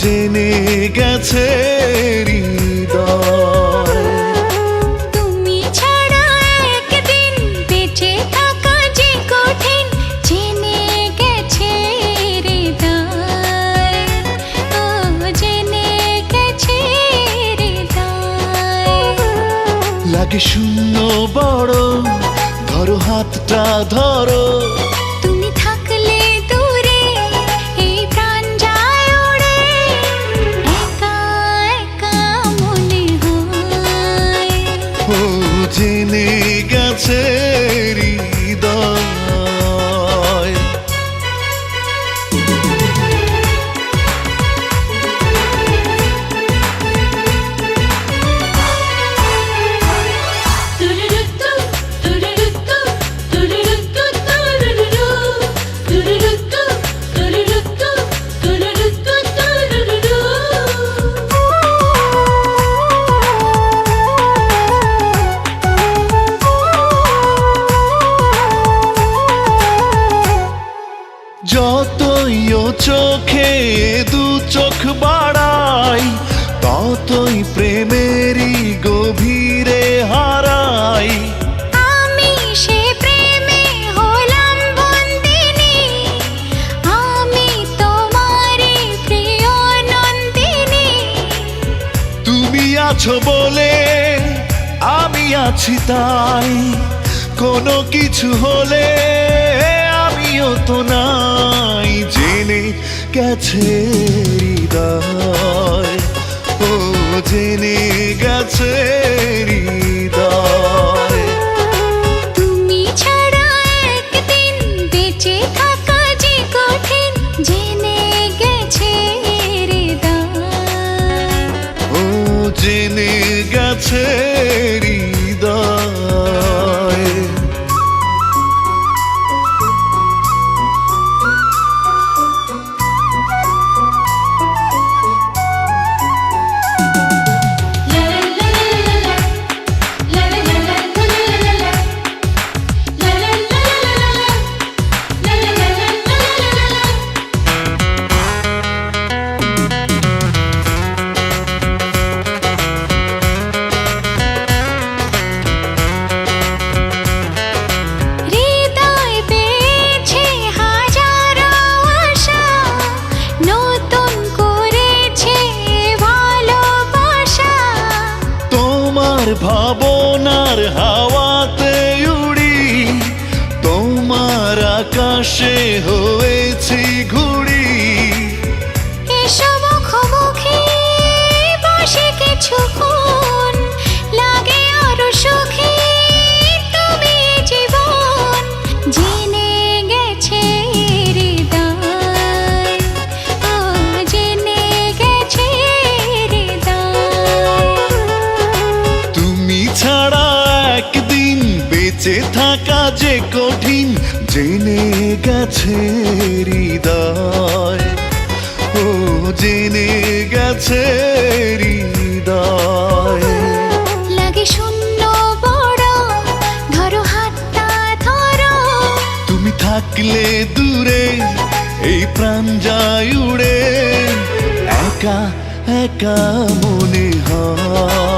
জেনে গেছে হৃদয়। তুমি ছাড়া একদিন বেঁচে থাকা যে কঠিন, জেনে গেছে হৃদয়। ও জেনে গেছে হৃদয়। লাগে শূন্য বড়, ধরো হাতটা ধরো। তুমি থাকলে দূরে এই প্রাণ যায় উড়ে, একা একা মনে হয়। ও জেনে গেছে হৃদয়। যতই ও চোখে দু চোখ বাড়াই, ততই প্রেমেরই গভীরে হারাই। আমি সে প্রেমে হলাম বন্দিনী, আমি তোমারই প্রিয় নন্দিনী। তুমি আছো বলে আমি আছি তাই, কোনো কিছু হলে আমিও তো নাই। জেনে গেছে হৃদয়। ও জেনে গেছে হৃদয়। তুমি ছাড়া একদিন বেঁচে থাকা যে কঠিন, জেনে গেছে হৃদয়। ও জেনে গেছে হৃদয়। হৃদয় পেয়েছে হাজারো আশা, নতুন করেছে ভালোবাসা। তোমার ভাবনার হাওয়াতে উড়ি, তোমার আকাশে হয়েছি ঘুড়ি। এসো মুখোমুখি বসে কিছুক্ষণ, লাগে আরো সুখী তুমি জীবন। জেনে গেছে হৃদয়। ও জেনে গেছে হৃদয়। তুমি ছাড়া একদিন বেঁচে থাকা যে কঠিন, জেনে গেছে হৃদয়। ও জেনে গেছে হৃদয়। লাগে শূন্য বড়, ধরো হাতটা ধরো। তুমি থাকলে দূরে এই প্রাণ যায় উড়ে, একা একা মনে হয়।